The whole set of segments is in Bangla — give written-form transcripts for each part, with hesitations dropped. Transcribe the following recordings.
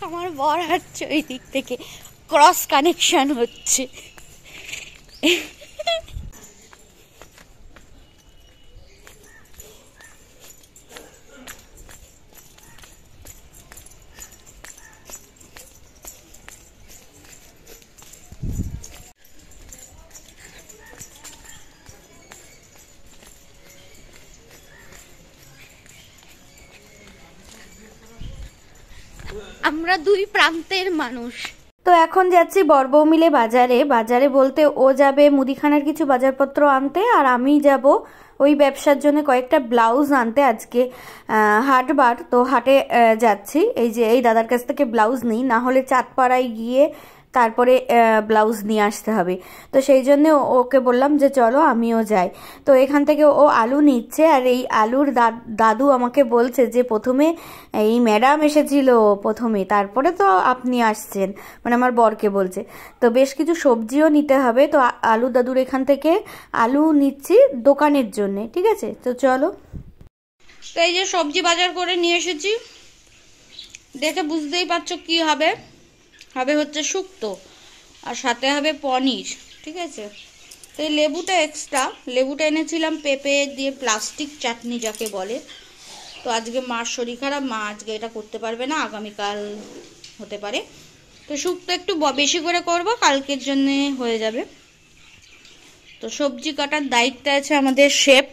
আমার বর হাঁটছে ওই দিক থেকে, ক্রস কানেকশন হচ্ছে। আমরা দুই প্রান্তের মানুষ। তো এখন যাচ্ছি বড়বউ মিলে বাজারে। বাজারে বলতে ও যাবে মুদিখানার কিছু বাজারপত্র আনতে, আর আমি যাব ওই ব্যবসার জন্য কয়েকটা ব্লাউজ আনতে। আজকে হাটবার, তো হাটে যাচ্ছি। এই যে এই দাদার কাছ থেকে ব্লাউজ নিই, না হলে চাঁদপাড়ায় গিয়ে তারপরে ব্লাউজ নিয়ে আসতে হবে। তো সেই জন্য ওকে বললাম যে চলো আমিও যাই। তো এখান থেকে ও আলু নিচ্ছে, আর এই আলুর দাদু আমাকে বলছে যে প্রথমে এই ম্যাডাম এসেছিল প্রথমে, তারপরে তো আপনি আসছেন, মানে আমার বরকে বলছে। তো বেশ কিছু সবজিও নিতে হবে, তো আলু দাদুর এখান থেকে আলু নিচ্ছি দোকানের জন্যে, ঠিক আছে? তো চলো। তো এই যে সবজি বাজার করে নিয়ে এসেছি, দেখে বুঝতেই পারছো কি হবে। হবে হচ্ছে শুক্তো, আর সাথে হবে পনির, ঠিক আছে? তো এই লেবুটা এক্সট্রা, লেবুটা এনেছিলাম পেঁপে দিয়ে, প্লাস্টিক চাটনি যাকে বলে। তো আজকে মার শরীর খারাপ, মা আজকে এটা করতে পারবে না, আগামীকাল হতে পারে। তো শুক্তো একটু বেশি করে করব, কালকের জন্য হয়ে যাবে। তো সবজি কাটার দায়িত্বে আছে আমাদের শেফ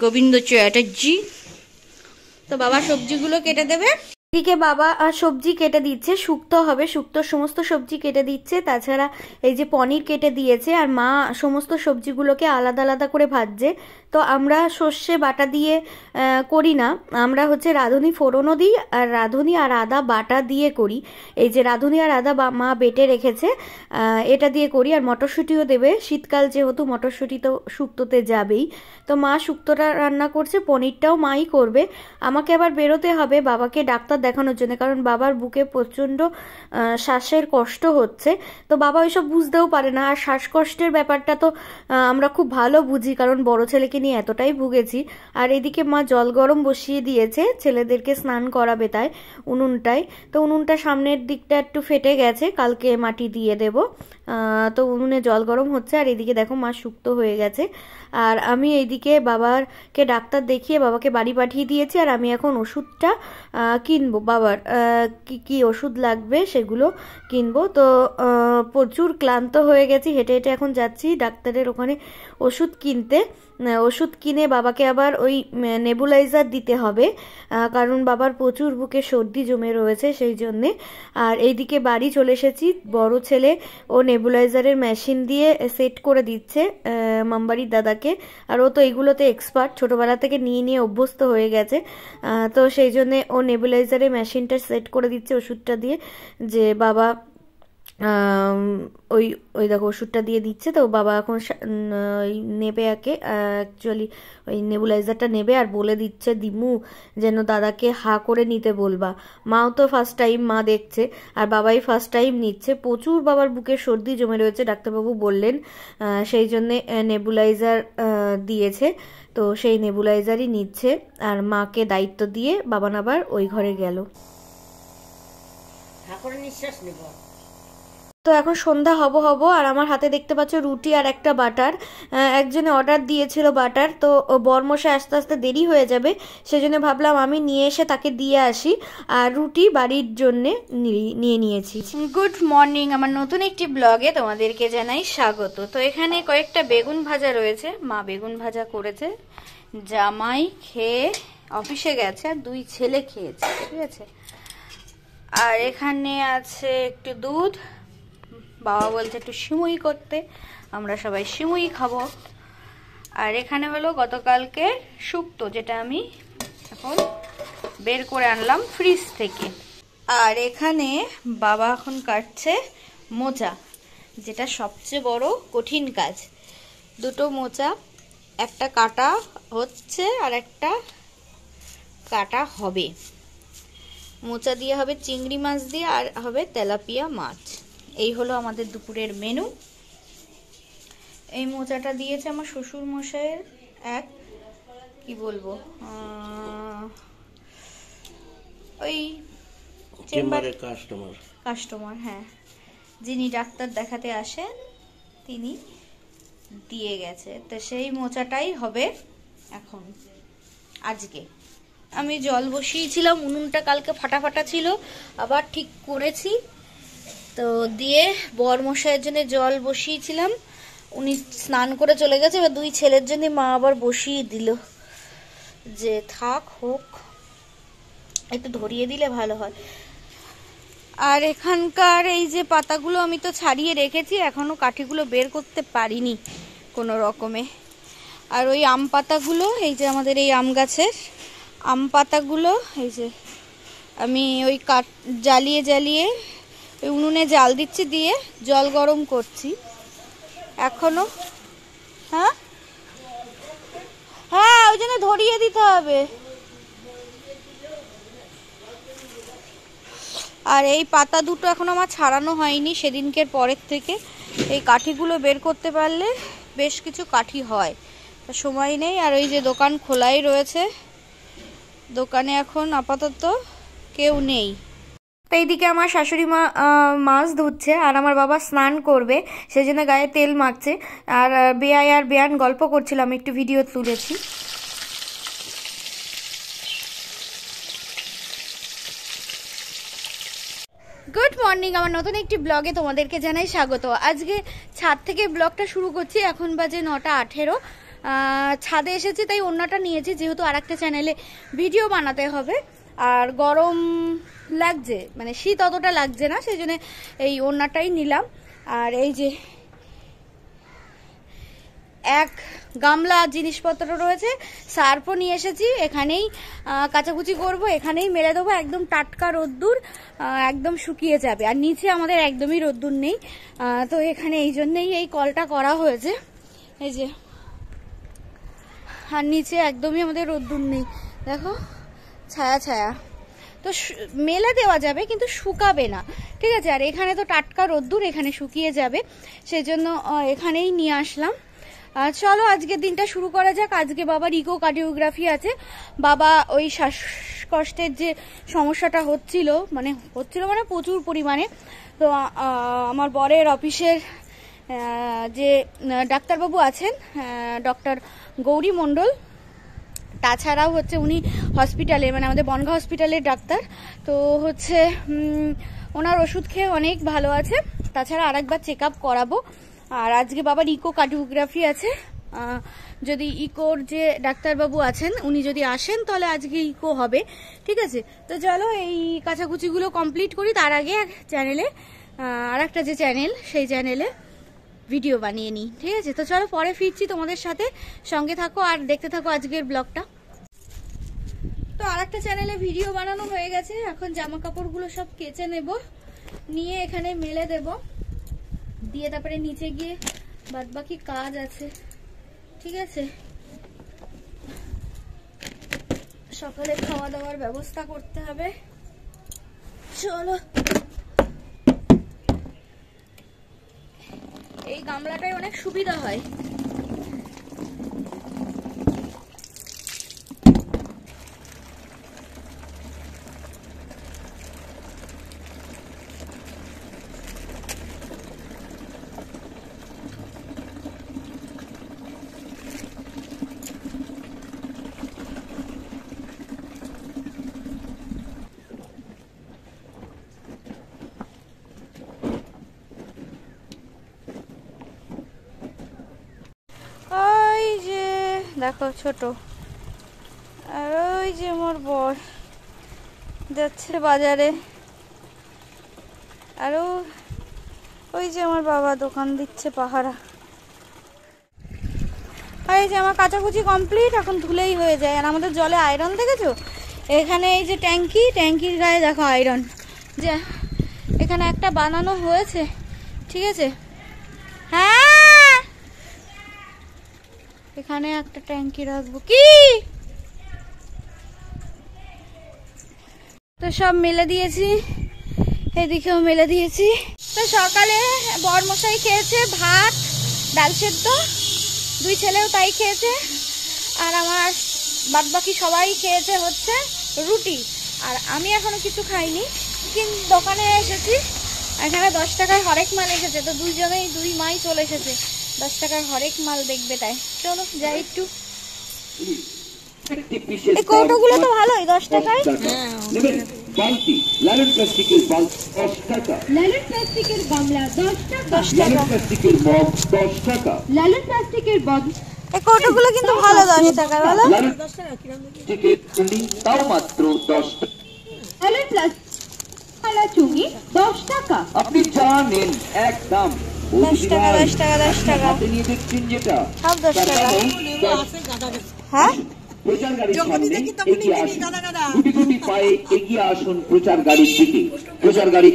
গোবিন্দ চ্যাটার্জি। তো বাবা সবজিগুলো কেটে দেবে। এদিকে বাবা সবজি কেটে দিচ্ছে, শুক্তো হবে, শুক্তোর সমস্ত সবজি কেটে দিচ্ছে। তাছাড়া এই যে পনির কেটে দিয়েছে, আর মা সমস্ত সবজিগুলোকে আলাদা আলাদা করে ভাজছে। তো আমরা সর্ষে বাটা দিয়ে করি না, আমরা হচ্ছে রাঁধুনি ফোড়নও দিই, আর রাঁধুনি আর আদা বাটা দিয়ে করি। এই যে রাঁধুনি আর আদা মা বেটে রেখেছে, এটা দিয়ে করি। আর মটরশুঁটিও দেবে, শীতকাল যেহেতু মটরশুঁটি তো শুক্তোতে যাবেই। তো মা শুক্তোটা রান্না করছে, পনিরটাও মাই করবে। আমাকে আবার বেরোতে হবে বাবাকে ডাক্তার দেখানোর জন্য, কারণ বাবার বুকে প্রচণ্ড শ্বাসের কষ্ট হচ্ছে। তো বাবা ওইসব বুঝতেও পারে না, আর শ্বাসকষ্টের ব্যাপারটা তো আমরা খুব ভালো বুঝি, কারণ বড় ছেলেকে নিয়ে এতটাই ভুগেছি। আর এদিকে মা জল গরম বসিয়ে দিয়েছে, ছেলেদেরকে স্নান করাবে তাই উনুনটায়। তো উনুনটা সামনের দিকটা একটু ফেটে গেছে, কালকে মাটি দিয়ে দেব। তো উনুনে জল গরম হচ্ছে, আর এদিকে দেখো মা শুক্তো হয়ে গেছে। আর আমি এইদিকে বাবাকে ডাক্তার দেখিয়ে বাবাকে বাড়ি পাঠিয়ে দিয়েছি, আর আমি এখন ওষুধটা কিনবো বাবার, কি কি ওষুধ লাগবে সেগুলো কিনবো। তো প্রচুর ক্লান্ত হয়ে গেছি, হেঁটে হেঁটে এখন যাচ্ছি ডাক্তারের ওখানে ওষুধ কিনতে। ওষুধ কিনে বাবাকে আবার ওই নেবুলাইজার দিতে হবে, কারণ বাবার প্রচুর বুকে সর্দি জমে রয়েছে সেই জন্যে। আর এইদিকে বাড়ি চলে এসেছি, বড় ছেলে ও নেবুলাইজারের মেশিন দিয়ে সেট করে দিচ্ছে মামবাড়ির দাদাকে। আর ও তো এইগুলোতে এক্সপার্ট, ছোটোবেলা থেকে নিয়ে নিয়ে অভ্যস্ত হয়ে গেছে। তো সেই জন্যে ও নেবুলাইজারের মেশিনটা সেট করে দিচ্ছে ওষুধটা দিয়ে, যে বাবা ওই ওই দেখো ওষুধটা দিয়ে দিচ্ছে। তো বাবা এখন ওই নেবে অ্যাকচুয়ালি ওই নেবুলাইজারটা নেবে, আর বলে দিচ্ছে দিমু যেন দাদাকে হা করে নিতে বলবা। মাও তো ফার্স্ট টাইম, মা দেখছে, আর বাবাই ফার্স্ট টাইম নিচ্ছে। প্রচুর বাবার বুকে সর্দি জমে রয়েছে, ডাক্তারবাবু বললেন, সেই জন্যে নেবুলাইজার দিয়েছে। তো সেই নেবুলাইজারই নিচ্ছে, আর মাকে দায়িত্ব দিয়ে বাবান আবার ওই ঘরে গেল। নিঃশ্বাস নেব। তো এখন সন্ধ্যা হব, আর আমার হাতে দেখতে পাচ্ছ রুটি আর একটা বাটার। একজনে অর্ডার দিয়েছিল বাটার, তো বরমশাই আস্তে আস্তে দেরি হয়ে যাবে, সেজন্য ভাবলাম আমি নিয়ে এসে তাকে দিয়ে আসি। আর রুটি বাড়ির জন্যে নিয়ে নিয়েছি। গুড মর্নিং, আমার নতুন একটি ব্লগে তোমাদেরকে জানাই স্বাগত। তো এখানে কয়েকটা বেগুন ভাজা রয়েছে, মা বেগুন ভাজা করেছে, জামাই খেয়ে অফিসে গেছে, আর দুই ছেলে খেয়েছে, ঠিক আছে। আর এখানে আছে একটু দুধ, বাবা বলছে একটু সিমুই করতে, আমরা সবাই সিমুই খাবো। আর এখানে হলো গতকালকে শুক্তো, যেটা আমি এখন বের করে আনলাম ফ্রিজ থেকে। আর এখানে বাবা এখন কাটছে মোচা, যেটা সবচেয়ে বড় কঠিন কাজ। দুটো মোচা, একটা কাটা হচ্ছে আর একটা কাটা হবে। মোচা দিয়ে হবে চিংড়ি মাছ দিয়ে, আর হবে তেলাপিয়া মাছ। এই হলো আমাদের দুপুরের মেনু। এই মোচাটা দিয়েছে আমার শ্বশুর মশাইয়ের এক, কি বলবো, ওই চেম্বারে কাস্টমার কাস্টমার, হ্যাঁ, যিনি ডাক্তার দেখাতে আসেন তিনি দিয়ে গেছে। তো সেই মোচাটাই হবে এখন আজকে। আমি জল বসিয়েছিলাম, উনুনটা কালকে ফাটা ছিল, আবার ঠিক করেছি। তো দিয়ে বরমশাইয়ের জন্য জল বসিয়েছিলাম, উনি স্নান করে চলে গেছে। এবার দুই ছেলের জন্য মা আবার বসিয়ে দিল, যে থাক হোক, একটু ধরিয়ে দিলে ভালো হয়। আর এখানকার এই যে পাতাগুলো আমি তো ছাড়িয়ে রেখেছি, এখনো কাঠিগুলো বের করতে পারিনি কোনো রকমে। আর ওই আম পাতাগুলো, এই যে আমাদের এই আম গাছের আম পাতাগুলো, এই যে আমি ওই জ্বালিয়ে ওই উনুনে জাল দিচ্ছি, দিয়ে জল গরম করছি এখনো। হ্যাঁ হ্যাঁ, ওই জন্য ধরিয়ে দিতে হবে। আর এই পাতা দুটো এখনো আমার ছাড়ানো হয়নি সেদিনকের পরের থেকে। এই কাঠিগুলো বের করতে পারলে বেশ কিছু কাঠি হয়, সময় নেই। আর ওই যে দোকান খোলাই রয়েছে, দোকানে এখন আপাতত কেউ নেই। তো এইদিকে আমার শাশুড়ি মা মাছ ধুচ্ছে, আর আমার বাবা স্নান করবে, সেজন্য গায়ে তেল মাখছে। আর বেয়াই আর বেয়ান গল্প করছিলাম, একটু ভিডিও তুলেছি। গুড মর্নিং, আমার নতুন একটি ব্লগে তোমাদেরকে জানাই স্বাগত। আজকে ছাদ থেকে ব্লগটা শুরু করছি, এখন বাজে 9:18। ছাদে এসেছি তাই ওড়নাটা নিয়েছি, যেহেতু আর একটা চ্যানেলে ভিডিও বানাতে হবে। আর গরম লাগছে, মানে শীত অতটা লাগছে না, সেই জন্য এই ওড়নাটাই নিলাম। আর এই যে এক গামলা জিনিসপত্র রয়েছে, সার্ফও নিয়ে এসেছি, এখানেই কাচাকুচি করব, এখানেই মেলে দেবো। একদম টাটকা রোদ্দুর, একদম শুকিয়ে যাবে। আর নিচে আমাদের একদমই রোদ্দুর নেই, তো এখানে এই জন্যেই এই কলটা করা হয়েছে। এই যে, আর নিচে একদমই আমাদের রোদ্দুর নেই, দেখো ছায়া ছায়া, তো মেলে দেওয়া যাবে কিন্তু শুকাবে না, ঠিক আছে। আর এখানে তো টাটকা রোদ্দুর, এখানে শুকিয়ে যাবে, সেই জন্য এখানেই নিয়ে আসলাম। চলো আজকের দিনটা শুরু করা যাক। আজকে বাবার ইকোকার্ডিওগ্রাফি আছে। বাবা ওই শ্বাসকষ্টের যে সমস্যাটা হচ্ছিল মানে প্রচুর পরিমাণে, তো আমার বরের অফিসের যে ডাক্তারবাবু আছেন, ডক্টর গৌরী মণ্ডল, তাছাড়াও হচ্ছে উনি হসপিটালে, মানে আমাদের বনগাঁ হসপিটালের ডাক্তার, তো হচ্ছে ওনার ওষুধ খেয়ে অনেক ভালো আছে। তাছাড়া আরেকবার চেক আপ করাবো। আর আজকে বাবার ইকোকার্ডিওগ্রাফি আছে, যদি ইকোর যে ডাক্তারবাবু আছেন উনি যদি আসেন তাহলে আজকে ইকো হবে, ঠিক আছে। তো চলো এই কাচাকুচিগুলো কমপ্লিট করি, তার আগে চ্যানেলে আর একটা যে চ্যানেল, সেই চ্যানেলে ভিডিও বানিয়ে নিই, ঠিক আছে। তো চলো পরে ফিরছি তোমাদের সাথে, সঙ্গে থাকো আর দেখতে থাকো আজকের ব্লগটা। তো আর একটা চ্যানেলে ভিডিও বানানো হয়ে গেছে, এখন জামা কাপড়গুলো সব কেচে নেব, নিয়ে এখানে মেলে দেব, দিয়ে তারপরে নিচে গিয়ে বাদবাকি কাজ আছে, ঠিক আছে। সকালে খাওয়া দাওয়ার ব্যবস্থা করতে হবে, চলো। এই গামলাটাই অনেক সুবিধা হয়। ওই যে দেখো ছোট, আর ওই যে আমার বর যাচ্ছে বাজারে, আর ওই যে আমার বাবা দোকান দিচ্ছে পাহারা। আর এই যে আমার কাচাকুচি কমপ্লিট, এখন ধুলেই হয়ে যায়। আর আমাদের জলে আয়রন দেখেছো, এখানে এই যে ট্যাঙ্কির গায়ে দেখো আয়রন, যে এখানে একটা বানানো হয়েছে, ঠিক আছে। হ্যাঁ, এখানে একটা ট্যাঙ্কি রাখবো কি, তো সব মেলে দিয়েছি, এদিকেও মেলে দিয়েছি। তো সকালে বরমশাই খেয়েছে ভাত ডাল সেদ্ধ, দুই ছেলেও তাই খেয়েছে, আর আমার বাদবাকি সবাই খেয়েছে হচ্ছে রুটি। আর আমি এখনো কিছু খাইনি, দোকানে এসেছি, এখানে 10 টাকার হরেক মাল এসেছে, তো দুইজনেই দুই মাই চলে এসেছে 10 টাকার হরেক মাল দেখবে, তাই চলো যাই একটু। এই কৌটোগুলো তো ভালোই 10 টাকায়। বালতি লালন প্লাস্টিকের বালতি 10 টাকা, লালন প্লাস্টিকের গামলা 10 টাকা, লালন প্লাস্টিকের মগ 10 টাকা, লালন প্লাস্টিকের বদল। এই কৌটোগুলো কিন্তু ভালো 10 টাকা, ভালো। লালন প্লাস্টিকের চুনি তাও মাত্র 10 টাকা, লালন প্লাস্টিক চুঙি 10 টাকা। আপনি যা নেন এক দাম। 10 টাকা 10 টাকা 10 টাকা হাতে নিয়ে দেখছেন যেটা সব 10 টাকা। হ্যাঁ প্রচার গাড়ির সামনে এগিয়ে আসুন, গুটি গুটি পায়ে এগিয়ে আসুন প্রচার গাড়ির দিকে। প্রচার গাড়ি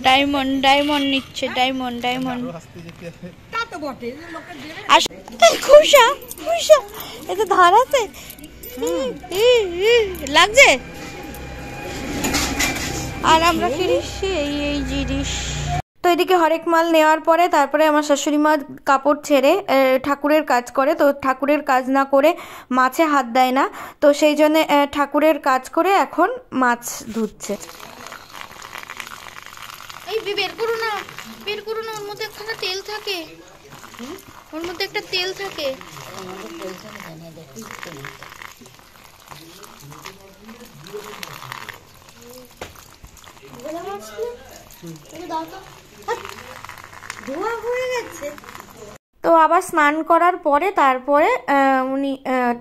ডায়মন্ড ডায়মন্ড নিচ্ছে, ডায়মন্ড ডায়মন্ড খুশা খুশা, এতে ধার আছে লাগছে। আর আমরা কিনেছি এই জিনিস। তো এদিকে হরেক মাল নেওয়ার পরে তারপরে আমার শাশুড়ি মা কাপড় ছেড়ে ঠাকুরের কাজ করে, তো ঠাকুরের কাজ না করে মাছে হাত দেয় না, তো সেই জন্য ঠাকুরের কাজ করে এখন মাছ ধুচ্ছে। এই বের করো না, বের করো না, ওর মধ্যে একখানা তেল থাকে, ওর মধ্যে একটা তেল থাকে। তো আবার স্নান করার পরে তারপরে উনি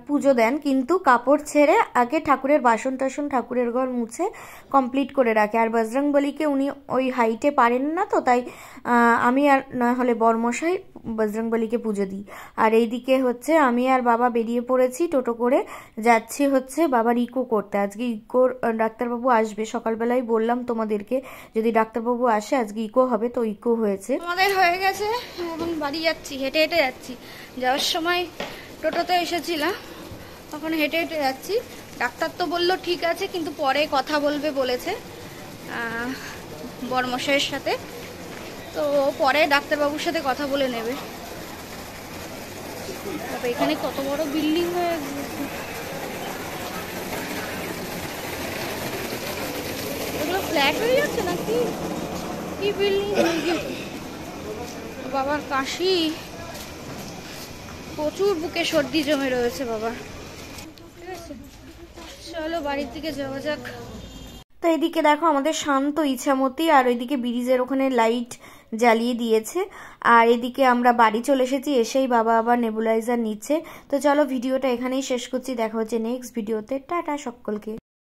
পুজো দেন, কিন্তু কাপড় ছেড়ে আগে ঠাকুরের বাসন টাসন ঠাকুরের ঘর মুছে কমপ্লিট করে রাখে। আর বজরংবলীকে উনি ওই হাইটে পারেন না, তো তাই আমি আর না হলে বরমশাই বজরংবলীকে পুজো দিই। আর এইদিকে হচ্ছে আমি আর বাবা বেরিয়ে পড়েছি, টোটো করে যাচ্ছি হচ্ছে বাবার ইকো করতে। আজকে ইকোর ডাক্তারবাবু আসবে, সকালবেলায় বললাম তোমাদেরকে যদি ডাক্তারবাবু আসে আজকে ইকো হবে, তো ইকো হয়েছে। আমাদের হয়ে গেছে, এখন বাড়ি যাচ্ছি, হেঁটে হেঁটে যাচ্ছি। যাওয়ার সময় টোটোতে এসেছিলাম, তখন হেঁটে হেঁটে যাচ্ছি। ডাক্তার তো বললো ঠিক আছে, কিন্তু পরে কথা বলবে বলেছে বরমশাইয়ের সাথে, তো পরে ডাক্তারবাবুর সাথে কথা বলে নেবে। তবে এখানে কত বড় বিল্ডিং হয়ে গেছে, এগুলো ফ্ল্যাট হয়ে যাচ্ছে নাকি কি বিল্ডিং। বাবার কাশি, প্রচুর বুকে সর্দি জমে রয়েছে বাবা। ঠিক আছে, চলো বাড়ির দিকে যাওয়া যাক। তো এদিকে দেখো আমাদের শান্ত ইছামতি, আর ওইদিকে ব্রিজের ওখানে লাইট জ্বালিয়ে দিয়েছে। আর এদিকে আমরা বাড়ি চলে এসেছি, এসেই বাবা আবার নেবুলাইজার নিচ্ছে। তো চলো ভিডিওটা এখানেই শেষ করছি, দেখা হচ্ছে নেক্সট ভিডিওতে। টাটা সকলকে।